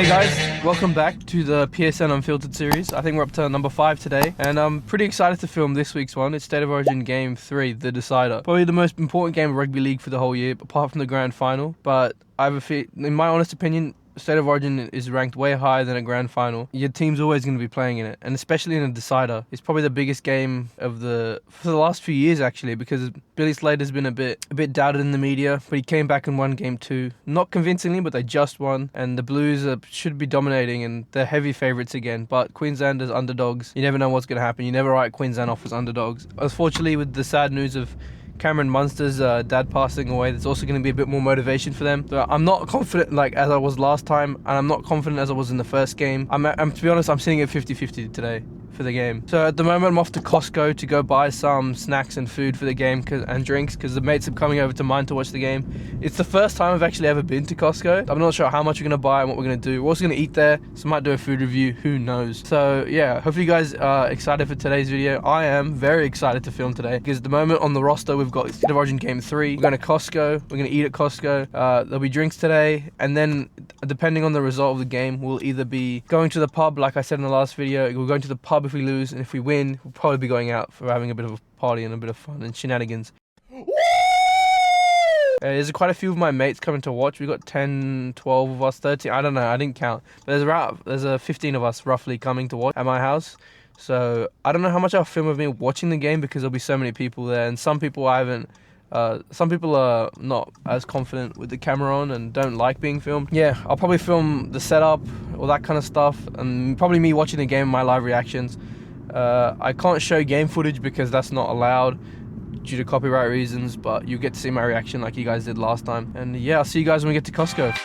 guys, welcome back to the PSN Unfiltered series. I think we're up to number 5 today, and I'm pretty excited to film this week's one. It's State of Origin Game 3, the decider. Probably the most important game of rugby league for the whole year, apart from the grand final. But I have a feel, in my honest opinion, State of Origin is ranked way higher than a grand final. Your team's always going to be playing in it, and especially in a decider. It's probably the biggest game of for the last few years, actually, because Billy Slater's been a bit doubted in the media, but he came back and won game 2. Not convincingly, but they just won, and the Blues should be dominating, and they're heavy favourites again. But Queensland as underdogs, you never know what's going to happen. You never write Queensland off as underdogs. Unfortunately, with the sad news of Cameron Munster's dad passing away, there's also going to be a bit more motivation for them. So I'm not confident like as I was last time, and I'm not confident as I was in the first game. I'm to be honest, I'm sitting at 50-50 today for the game. So at the moment, I'm off to Costco to go buy some snacks and food for the game and drinks, because the mates are coming over to mine to watch the game. It's the first time I've actually ever been to Costco. I'm not sure how much we're going to buy and what we're going to do. We're also going to eat there, so I might do a food review, who knows. So yeah, hopefully you guys are excited for today's video. I am very excited to film today, because at the moment on the roster we've got State of Origin Game 3. We're going to Costco, we're going to eat at Costco, there'll be drinks today, and then depending on the result of the game, we'll either be going to the pub, like I said in the last video. We're going to the pub if we lose, and if we win, we'll probably be going out for having a bit of a party and a bit of fun and shenanigans. There's quite a few of my mates coming to watch. We got 10, 12 of us, 13, I don't know, I didn't count. But there's 15 of us roughly coming to watch at my house. So I don't know how much I'll film of me watching the game, because there'll be so many people there, and some people some people are not as confident with the camera on and don't like being filmed. Yeah, I'll probably film the setup, all that kind of stuff, and probably me watching the game, my live reactions. I can't show game footage because that's not allowed due to copyright reasons, but you get to see my reaction like you guys did last time. And yeah, I'll see you guys when we get to Costco.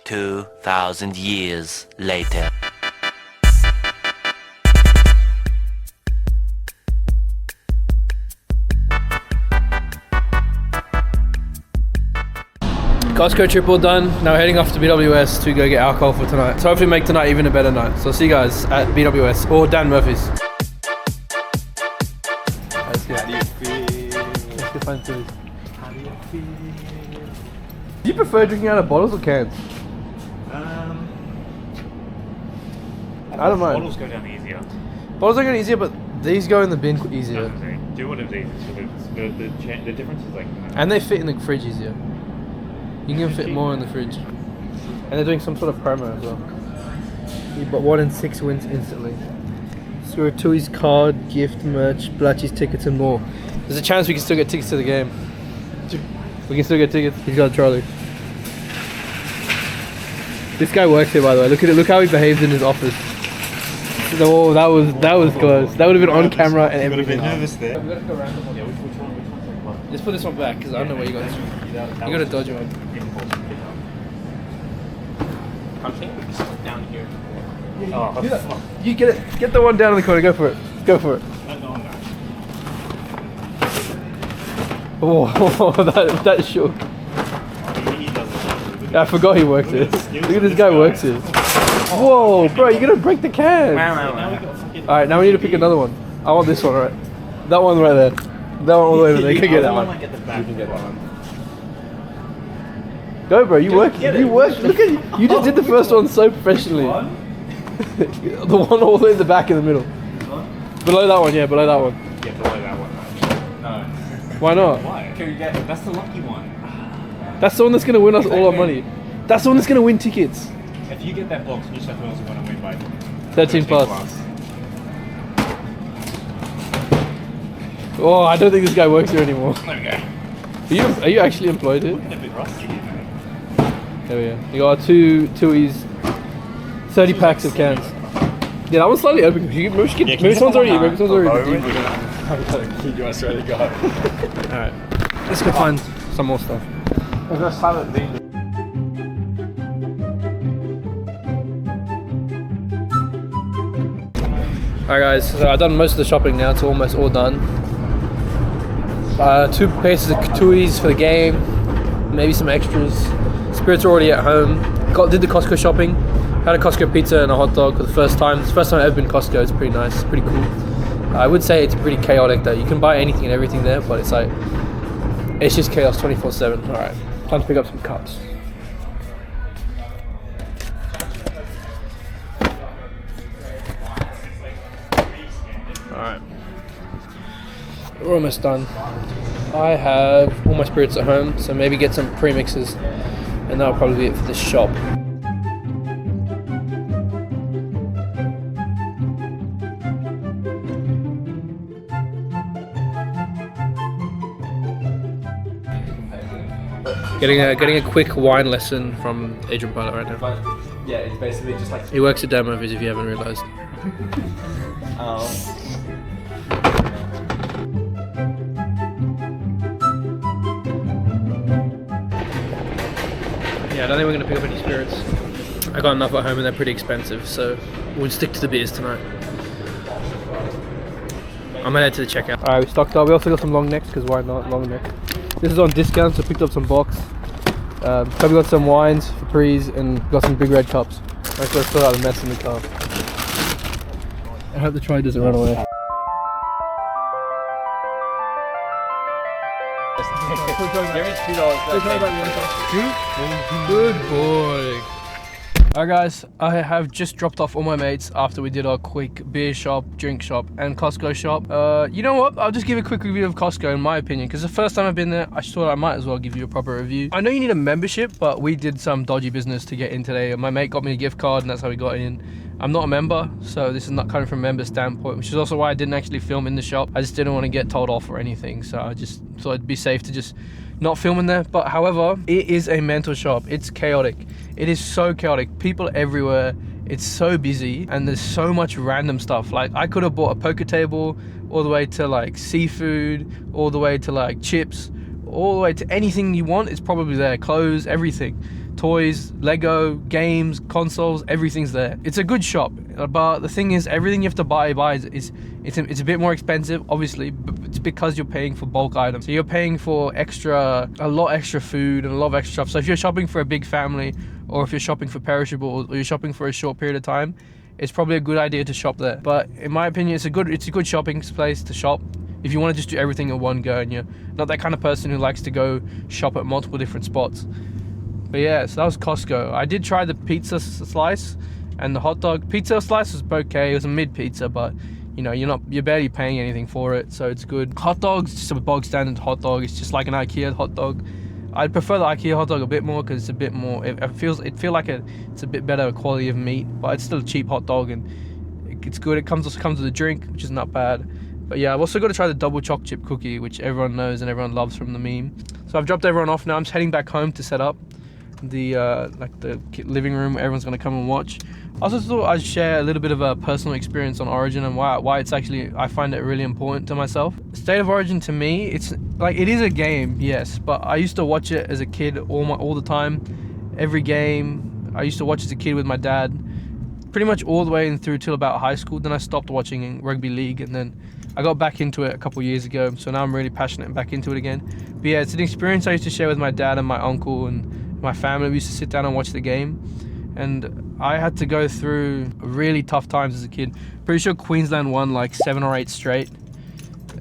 "2,000 years later." Costco trip all done. Now we're heading off to BWS to go get alcohol for tonight. So hopefully make tonight even a better night. So I'll see you guys at BWS or Dan Murphy's. Let's go. How do you feel? Let's go find food. How do you feel? Do you prefer drinking out of bottles or cans? I don't mind. Bottles go down easier. Bottles are going easier, but these go in the bin easier. Do one of these. The difference is like... And they fit in the fridge easier. You can fit more in the fridge. And they're doing some sort of promo as well. You bought 1 in 6 wins instantly. Score Tui's card, gift, merch, Blatchy's tickets and more. There's a chance we can still get tickets to the game. We can still get tickets. He's got a trolley. This guy works here, by the way. Look at it. Look how he behaves in his office. Oh, that was close. That would have been on camera and everything. You got a bit nervous there. We gotta go random. Yeah, which one? Just put this one back, because I don't know where you got this one. You got a dodgy one. I think we can start down here. Oh, you get it. Get the one down in the corner. Go for it. Go for it. Oh, that shook. I forgot he works here. Look at this guy works here. Whoa, bro, you're gonna break the can. Alright, now we need to pick another one. I want this one, right? That one right there. That one all the way over there. You can get that one. You can get that one. Go, bro. You work. You work. Look at you. You just did the first one so professionally. The one all the way in the back in the middle. Below that one, yeah. Below that one. Yeah, below that one. No. Why not? Why? That's the lucky one. That's the one that's gonna win us all our money. That's the one that's gonna win tickets. If you get that box, New South Wales are going to win by 13 plus. Oh, I don't think this guy works here anymore. There we go. Are you actually employed here? Looking a bit rusty, mate. There we go. You got two Tui's, 30 packs of cans. Yeah, that one's slightly open. Maybe this one's already. Maybe this one's already. You guys ready to go? Alright. Let's go find some more stuff. There's no silent thing. Alright guys, so I've done most of the shopping now, it's almost all done. 2 cases of Tui's for the game, maybe some extras. Spirits are already at home. Did the Costco shopping, had a Costco pizza and a hot dog for the first time. It's the first time I've ever been to Costco, it's pretty nice, it's pretty cool. I would say it's pretty chaotic though. You can buy anything and everything there, but it's like, it's just chaos 24/7. Alright, time to pick up some cups. Alright, we're almost done. I have all my spirits at home, so maybe get some premixes, and that'll probably be it for this shop. Getting a quick wine lesson from Adrian Pilot right now. But yeah, it's basically just like. He works at Demovies if you haven't realised. Yeah, I don't think we're going to pick up any spirits. I got enough at home and they're pretty expensive, so we'll stick to the beers tonight. I'm gonna head to the checkout. Alright, we stocked up. We also got some long necks, because why not long neck? This is on discount, so picked up some box. So we got some wines for prees and got some big red cups. Let's go sort out the mess in the car. I hope the trolley doesn't run away. Good boy. Alright guys, I have just dropped off all my mates after we did our quick beer shop, drink shop and Costco shop. You know what, I'll just give a quick review of Costco in my opinion, because the first time I've been there, I thought I might as well give you a proper review. I know you need a membership, but we did some dodgy business to get in today. My mate got me a gift card and that's how we got in. I'm not a member, so this is not coming from a member standpoint, which is also why I didn't actually film in the shop. I just didn't want to get told off or anything, so I just thought it'd be safe to just not film in there. But however, it is a mental shop. It's chaotic. It is so chaotic. People everywhere. It's so busy and there's so much random stuff. Like, I could have bought a poker table all the way to like seafood, all the way to like chips, all the way to anything you want. It's probably there. Clothes, everything. Toys, Lego, games, consoles, everything's there. It's a good shop, but the thing is, everything you have to buy is it's a bit more expensive, obviously, but it's because you're paying for bulk items. So you're paying for a lot extra food and a lot of extra stuff. So if you're shopping for a big family, or if you're shopping for perishables, or you're shopping for a short period of time, it's probably a good idea to shop there. But in my opinion, it's a good shopping place to shop if you want to just do everything in one go and you're not that kind of person who likes to go shop at multiple different spots. But yeah, so that was Costco. I did try the pizza slice and the hot dog. Pizza slice was okay. It was a mid pizza, but you know, you're barely paying anything for it, so it's good. Hot dogs, just a bog standard hot dog. It's just like an IKEA hot dog. I'd prefer the IKEA hot dog a bit more because it's a bit more. It feels like it's a bit better quality of meat, but it's still a cheap hot dog and it's good. It comes with a drink, which is not bad. But yeah, I've also got to try the double choc chip cookie, which everyone knows and everyone loves from the meme. So I've dropped everyone off now. I'm just heading back home to set up the living room where everyone's gonna come and watch. I also thought I'd share a little bit of a personal experience on Origin and why it's actually, I find it really important to myself. State of Origin to me, it's like, it is a game, yes, but I used to watch it as a kid all the time. Every game I used to watch as a kid with my dad, pretty much all the way through till about high school. Then I stopped watching rugby league and then I got back into it a couple years ago, so now I'm really passionate and back into it again. But yeah, it's an experience I used to share with my dad and my uncle and my family. We used to sit down and watch the game, and I had to go through really tough times as a kid. Pretty sure Queensland won like 7 or 8 straight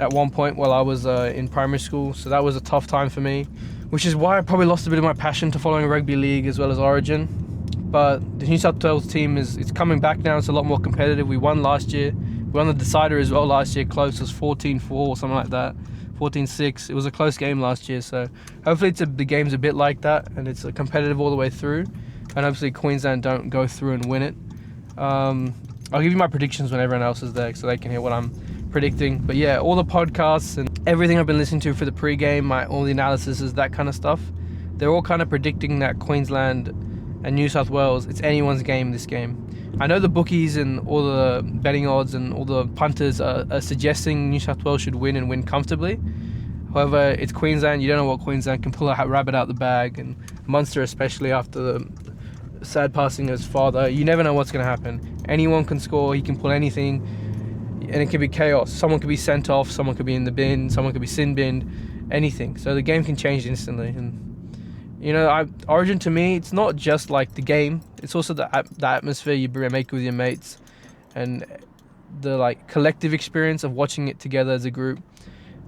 at one point while I was in primary school, so that was a tough time for me, which is why I probably lost a bit of my passion to following rugby league as well as Origin. But the New South Wales team it's coming back now. It's a lot more competitive. We won last year. We won the decider as well last year, close. It was 14-4 or something like that. 14-6. It was a close game last year, so hopefully the game's a bit like that and it's competitive all the way through, and hopefully Queensland don't go through and win it. I'll give you my predictions when everyone else is there so they can hear what I'm predicting. But yeah, all the podcasts and everything I've been listening to for the pre-game, all the analysis, that kind of stuff, they're all kind of predicting that Queensland and New South Wales, it's anyone's game, this game. I know the bookies and all the betting odds and all the punters are suggesting New South Wales should win and win comfortably. However, it's Queensland. You don't know what Queensland can pull a rabbit out the bag, and Munster especially after the sad passing of his father. You never know what's going to happen. Anyone can score, he can pull anything, and it can be chaos. Someone could be sent off, someone could be in the bin, someone could be sin binned, anything. So the game can change instantly. And you know, Origin to me, it's not just like the game. It's also the atmosphere you make with your mates, and the like collective experience of watching it together as a group.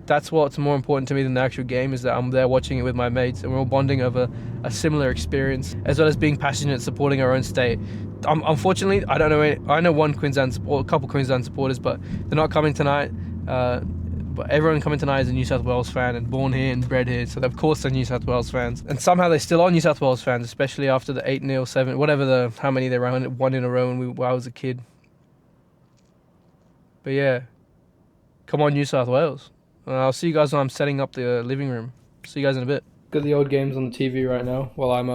That's what's more important to me than the actual game, is that I'm there watching it with my mates and we're all bonding over a similar experience, as well as being passionate, supporting our own state. Unfortunately, I don't know I know one Queensland or a couple Queensland supporters, but they're not coming tonight. But everyone coming tonight is a New South Wales fan and born here and bred here, so of course they're New South Wales fans. And somehow they still are New South Wales fans, especially after the 8-0, 7, whatever how many they won in a row when I was a kid. But yeah, come on New South Wales. I'll see you guys when I'm setting up the living room. See you guys in a bit. Got the old games on the TV right now while I'm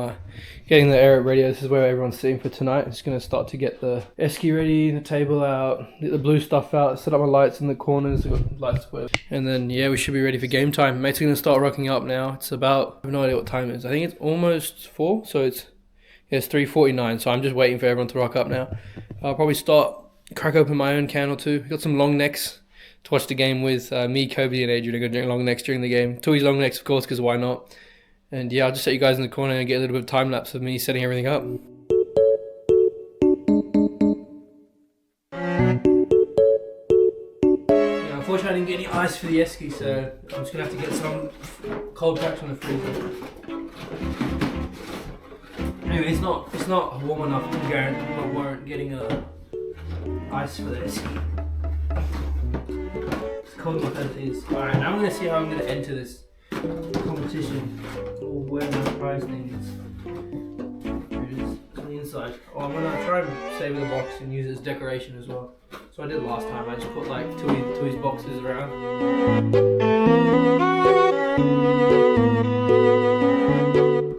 getting the air radio. This is where everyone's sitting for tonight. I'm just going to start to get the esky ready, the table out, get the blue stuff out, set up my lights in the corners. I've got lights where. And then, yeah, we should be ready for game time. Mates are going to start rocking up now. It's about, I have no idea what time it is. I think it's almost 4, so it's 3:49. So I'm just waiting for everyone to rock up now. I'll probably crack open my own can or two. Got some long necks to watch the game with. Me, Kobe, and Adrian are going to drink long necks during the game. Tui's long necks, of course, because why not? And yeah, I'll just set you guys in the corner and get a little bit of time lapse of me setting everything up. Yeah, unfortunately, I didn't get any ice for the esky, so I'm just going to have to get some cold packs from the freezer. Anyway, it's not warm enough to warrant getting ice for the esky. Cold enough as it is. Alright, now I'm going to see how I'm going to enter this competition, or where my prize thing is. Here it is, on the inside. Oh, I'm going to try and save the box and use it as decoration as well. So I did last time, I just put like Tui's boxes around.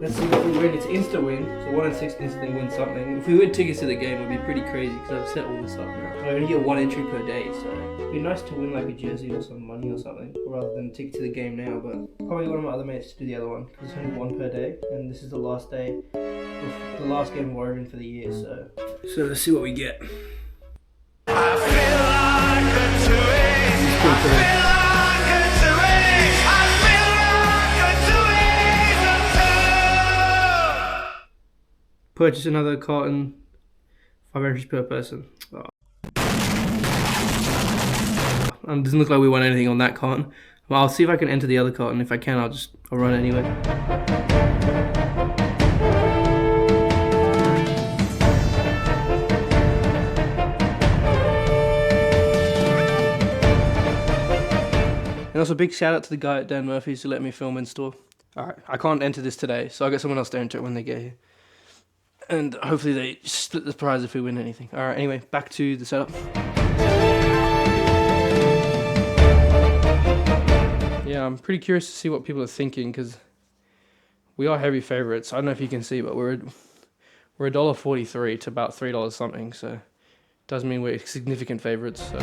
Let's see if we win. It's insta win, so 1 in 6 instantly win something. If we win tickets to the game, it would be pretty crazy because I've set all this up now. I only get 1 entry per day, so it'd be nice to win like a jersey or some money or something, rather than a ticket to the game now. But probably one of my other mates to do the other one because it's only 1 per day, and this is the last day, the last game of Origin for the year. So let's see what we get. I feel like a Tui. Purchase another carton, 5 entries per person. Oh. Doesn't look like we won anything on that carton. Well, I'll see if I can enter the other carton. If I can, I'll run it anyway. And also, big shout out to the guy at Dan Murphy's who let me film in store. Alright, I can't enter this today, so I'll get someone else to enter it when they get here. And hopefully they split the prize if we win anything. Alright, anyway, back to the setup. Yeah, I'm pretty curious to see what people are thinking, because we are heavy favourites. I don't know if you can see, but we're $1.43 to about $3 something, so it does mean we're significant favourites. So.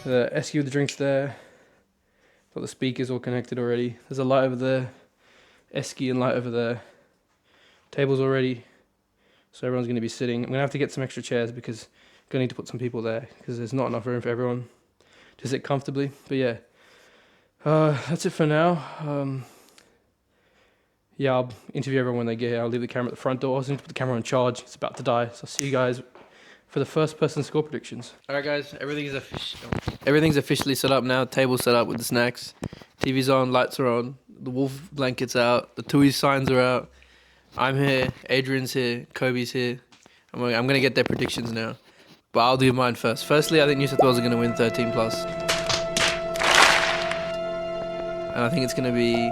The esky with the drinks there. Got the speakers all connected already. There's a light over there. Esky and light over there. Tables already. So everyone's going to be sitting. I'm going to have to get some extra chairs because I'm going to need to put some people there because there's not enough room for everyone to sit comfortably. But yeah, that's it for now. Yeah, I'll interview everyone when they get here. I'll leave the camera at the front door. I was going to put the camera on charge. It's about to die. So I'll see you guys for the first person score predictions. Alright guys, everything's officially set up now. Table set up with the snacks. TV's on, lights are on, the wolf blanket's out, the Tui signs are out. I'm here, Adrian's here, Kobe's here. I'm gonna get their predictions now. But I'll do mine first. Firstly, I think New South Wales are gonna win 13+. And I think it's gonna be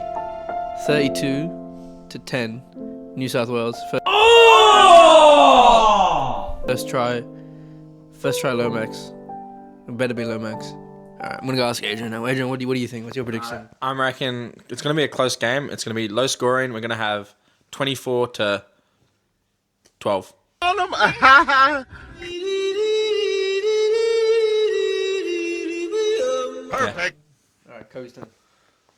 32-10 New South Wales. First try Lomax. It better be Lomax. Alright, I'm gonna go ask Adrian now. Adrian, what do you think? What's your prediction? I reckon it's gonna be a close game. It's gonna be low scoring. We're gonna have 24-12. Perfect. All right, Kobe's turn.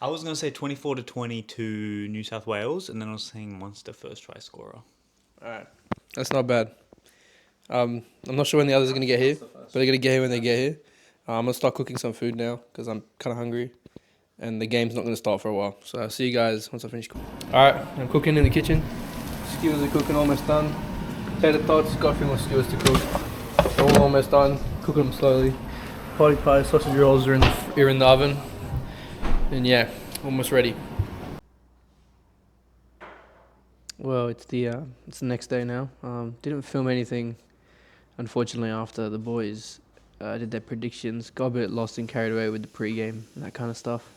I was going to say 24-20 to New South Wales, and then I was saying Munster first try scorer. All right, that's not bad. I'm not sure when the others are gonna get here, but they're gonna get here when they get here. I'm gonna start cooking some food now because I'm kind of hungry, and the game's not gonna start for a while. So I'll see you guys once I finish cooking. All right, I'm cooking in the kitchen. Skewers are cooking, almost done. Tater tots, got a few more skewers to cook. All almost done. Cooking them slowly. Potty pie, sausage rolls are in the oven, and yeah, almost ready. Well, it's the next day now. Didn't film anything, unfortunately, after the boys did their predictions. Got a bit lost and carried away with the pre-game and that kind of stuff.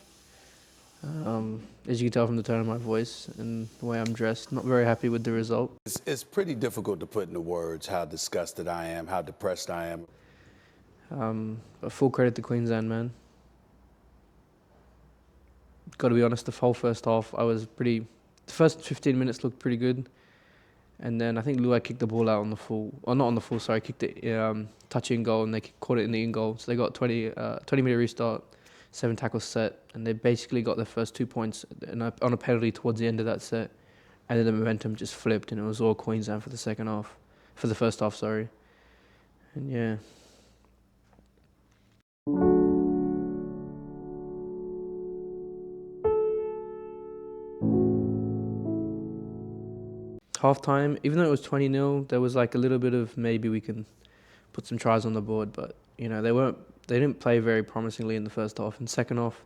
As you can tell from the tone of my voice and the way I'm dressed, not very happy with the result. It's pretty difficult to put into words how disgusted I am, how depressed I am. But full credit to Queensland, man. Got to be honest, the whole first half, the first 15 minutes looked pretty good. And then I think Luai kicked the ball out on the full, or not on the full, sorry, kicked it touch in goal, and they caught it in the in goal. So they got 20-minute restart, 7 tackles set, and they basically got their first 2 points on a penalty towards the end of that set. And then the momentum just flipped, and it was all Queensland for the first half, sorry. And yeah. Half-time, even though it was 20-0, there was like a little bit of maybe we can put some tries on the board, but you know, they didn't play very promisingly in the first half. And second half,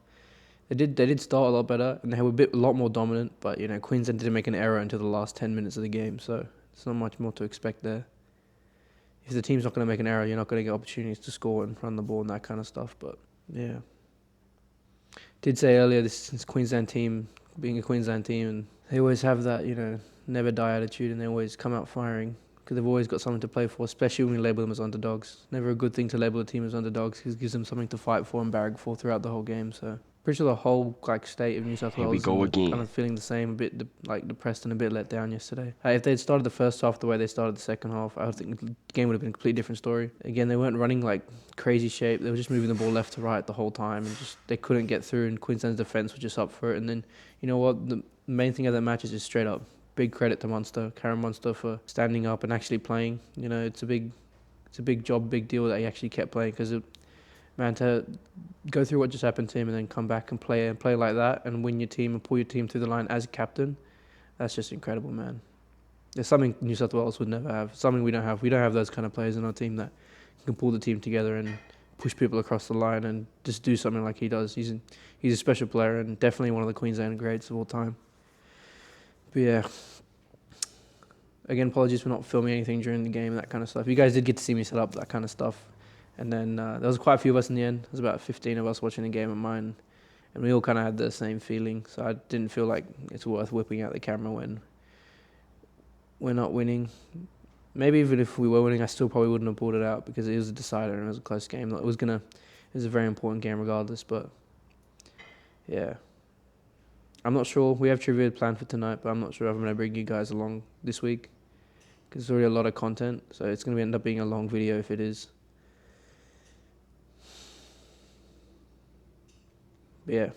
they did start a lot better, and they were a lot more dominant, but you know, Queensland didn't make an error until the last 10 minutes of the game, so there's not much more to expect there. If the team's not going to make an error, you're not going to get opportunities to score and run the ball and that kind of stuff, but yeah. Did say earlier, this is Queensland team, being a Queensland team, and they always have that, you know, never die attitude, and they always come out firing because they've always got something to play for, especially when we label them as underdogs. Never a good thing to label a team as underdogs because it gives them something to fight for and barrack for throughout the whole game. So pretty sure the whole state of New South Wales is kind of feeling the same, a bit depressed and a bit let down yesterday. If they'd started the first half the way they started the second half, I would think the game would have been a completely different story. Again, they weren't running like crazy shape. They were just moving the ball left to right the whole time, and just they couldn't get through. And Queensland's defense was just up for it. And then you know what? The main thing of that match is just straight up. Big credit to Karen Munster for standing up and actually playing. You know, it's a big job, big deal that he actually kept playing because, man, to go through what just happened to him and then come back and play like that and win your team and pull your team through the line as a captain, that's just incredible, man. There's something New South Wales would never have, something we don't have. We don't have those kind of players in our team that can pull the team together and push people across the line and just do something like he does. He's a special player and definitely one of the Queensland greats of all time. But yeah, again, apologies for not filming anything during the game and that kind of stuff. You guys did get to see me set up that kind of stuff. And then there was quite a few of us in the end. There was about 15 of us watching the game of mine. And we all kind of had the same feeling. So I didn't feel like it's worth whipping out the camera when we're not winning. Maybe even if we were winning, I still probably wouldn't have pulled it out because it was a decider and it was a close game. It was a very important game regardless. But yeah. I'm not sure. We have trivia planned for tonight, but I'm not sure if I'm going to bring you guys along this week because there's already a lot of content. So it's going to end up being a long video if it is. But yeah.